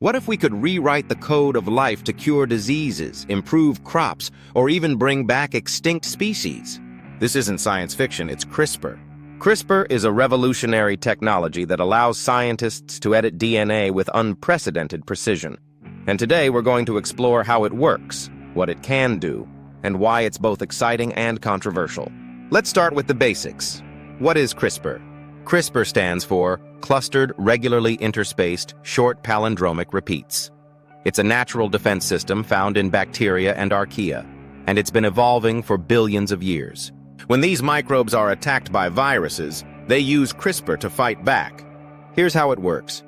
What if we could rewrite the code of life to cure diseases, improve crops, or even bring back extinct species? This isn't science fiction, it's CRISPR. CRISPR is a revolutionary technology that allows scientists to edit DNA with unprecedented precision. And today we're going to explore how it works, what it can do, and why it's both exciting and controversial. Let's start with the basics. What is CRISPR? CRISPR stands for Clustered Regularly Interspaced Short Palindromic Repeats. It's a natural defense system found in bacteria and archaea, and it's been evolving for billions of years. When these microbes are attacked by viruses, they use CRISPR to fight back. Here's how it works.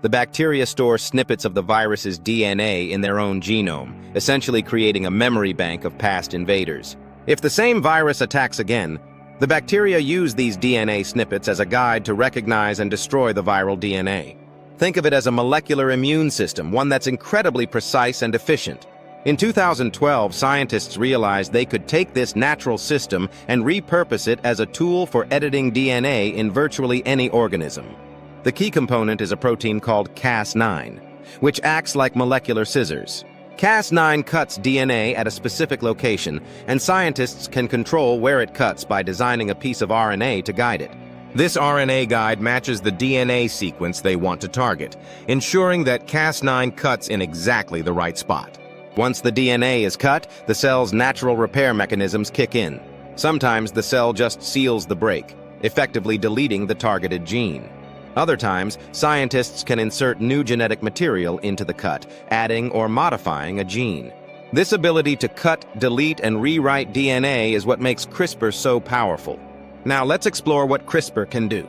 The bacteria store snippets of the virus's DNA in their own genome, essentially creating a memory bank of past invaders. If the same virus attacks again, the bacteria use these DNA snippets as a guide to recognize and destroy the viral DNA. Think of it as a molecular immune system, one that's incredibly precise and efficient. In 2012, scientists realized they could take this natural system and repurpose it as a tool for editing DNA in virtually any organism. The key component is a protein called Cas9, which acts like molecular scissors. Cas9 cuts DNA at a specific location, and scientists can control where it cuts by designing a piece of RNA to guide it. This RNA guide matches the DNA sequence they want to target, ensuring that Cas9 cuts in exactly the right spot. Once the DNA is cut, the cell's natural repair mechanisms kick in. Sometimes the cell just seals the break, effectively deleting the targeted gene. Other times, scientists can insert new genetic material into the cut, adding or modifying a gene. This ability to cut, delete, and rewrite DNA is what makes CRISPR so powerful. Now let's explore what CRISPR can do.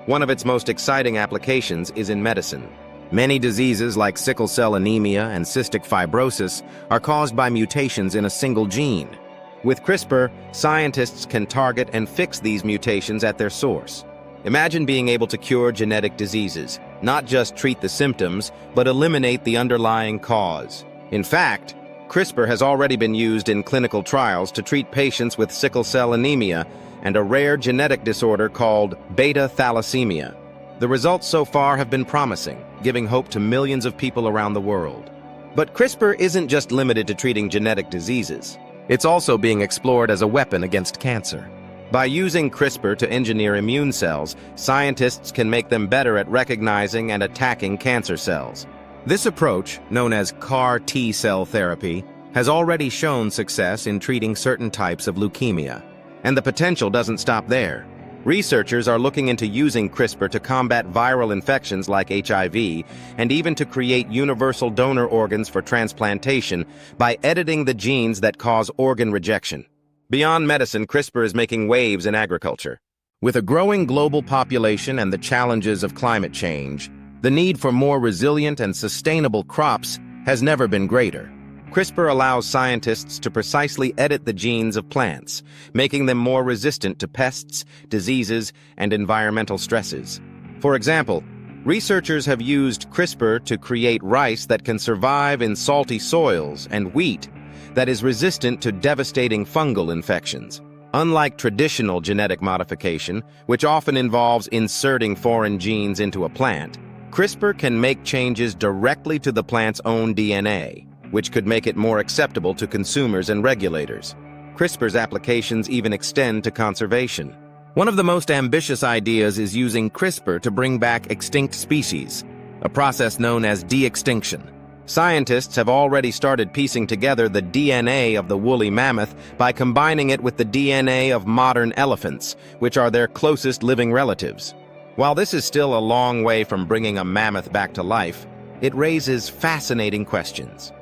One of its most exciting applications is in medicine. Many diseases like sickle cell anemia and cystic fibrosis are caused by mutations in a single gene. With CRISPR, scientists can target and fix these mutations at their source. Imagine being able to cure genetic diseases, not just treat the symptoms, but eliminate the underlying cause. In fact, CRISPR has already been used in clinical trials to treat patients with sickle cell anemia and a rare genetic disorder called beta thalassemia. The results so far have been promising, giving hope to millions of people around the world. But CRISPR isn't just limited to treating genetic diseases. It's also being explored as a weapon against cancer. By using CRISPR to engineer immune cells, scientists can make them better at recognizing and attacking cancer cells. This approach, known as CAR T-cell therapy, has already shown success in treating certain types of leukemia. And the potential doesn't stop there. Researchers are looking into using CRISPR to combat viral infections like HIV and even to create universal donor organs for transplantation by editing the genes that cause organ rejection. Beyond medicine, CRISPR is making waves in agriculture. With a growing global population and the challenges of climate change, the need for more resilient and sustainable crops has never been greater. CRISPR allows scientists to precisely edit the genes of plants, making them more resistant to pests, diseases, and environmental stresses. For example, researchers have used CRISPR to create rice that can survive in salty soils and wheat that is resistant to devastating fungal infections. Unlike traditional genetic modification, which often involves inserting foreign genes into a plant, CRISPR can make changes directly to the plant's own DNA, which could make it more acceptable to consumers and regulators. CRISPR's applications even extend to conservation. One of the most ambitious ideas is using CRISPR to bring back extinct species, a process known as de-extinction. Scientists have already started piecing together the DNA of the woolly mammoth by combining it with the DNA of modern elephants, which are their closest living relatives. While this is still a long way from bringing a mammoth back to life, it raises fascinating questions.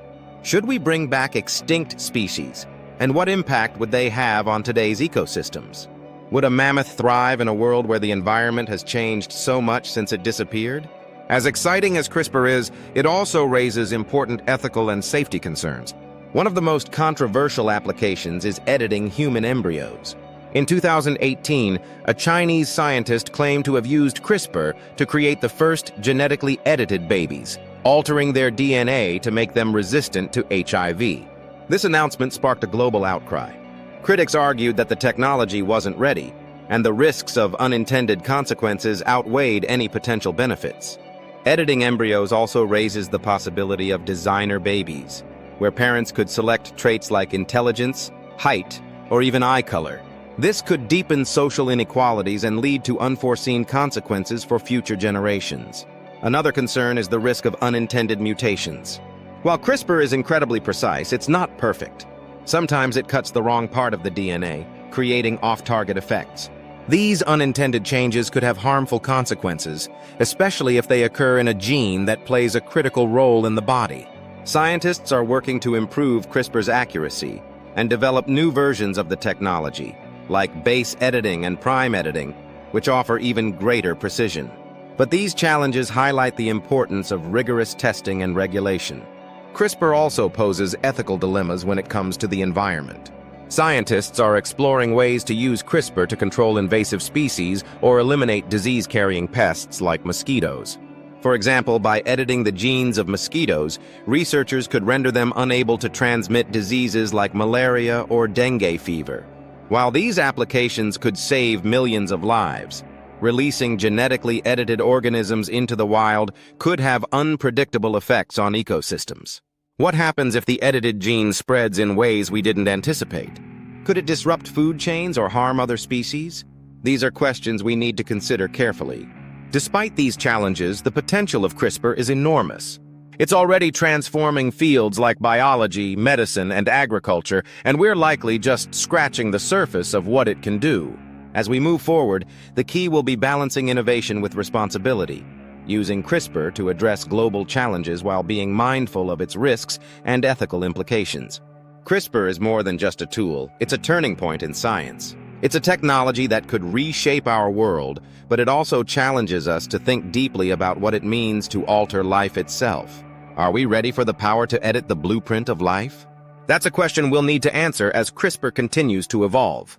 Should we bring back extinct species, and what impact would they have on today's ecosystems? Would a mammoth thrive in a world where the environment has changed so much since it disappeared? As exciting as CRISPR is, it also raises important ethical and safety concerns. One of the most controversial applications is editing human embryos. In 2018, a Chinese scientist claimed to have used CRISPR to create the first genetically edited babies, altering their DNA to make them resistant to HIV. This announcement sparked a global outcry. Critics argued that the technology wasn't ready, and the risks of unintended consequences outweighed any potential benefits. Editing embryos also raises the possibility of designer babies, where parents could select traits like intelligence, height, or even eye color. This could deepen social inequalities and lead to unforeseen consequences for future generations. Another concern is the risk of unintended mutations. While CRISPR is incredibly precise, it's not perfect. Sometimes it cuts the wrong part of the DNA, creating off-target effects. These unintended changes could have harmful consequences, especially if they occur in a gene that plays a critical role in the body. Scientists are working to improve CRISPR's accuracy and develop new versions of the technology, like base editing and prime editing, which offer even greater precision. But these challenges highlight the importance of rigorous testing and regulation. CRISPR also poses ethical dilemmas when it comes to the environment. Scientists are exploring ways to use CRISPR to control invasive species or eliminate disease-carrying pests like mosquitoes. For example, by editing the genes of mosquitoes, researchers could render them unable to transmit diseases like malaria or dengue fever. While these applications could save millions of lives, releasing genetically edited organisms into the wild could have unpredictable effects on ecosystems. What happens if the edited gene spreads in ways we didn't anticipate? Could it disrupt food chains or harm other species? These are questions we need to consider carefully. Despite these challenges, the potential of CRISPR is enormous. It's already transforming fields like biology, medicine, and agriculture, and we're likely just scratching the surface of what it can do. As we move forward, the key will be balancing innovation with responsibility, using CRISPR to address global challenges while being mindful of its risks and ethical implications. CRISPR is more than just a tool, it's a turning point in science. It's a technology that could reshape our world, but it also challenges us to think deeply about what it means to alter life itself. Are we ready for the power to edit the blueprint of life? That's a question we'll need to answer as CRISPR continues to evolve.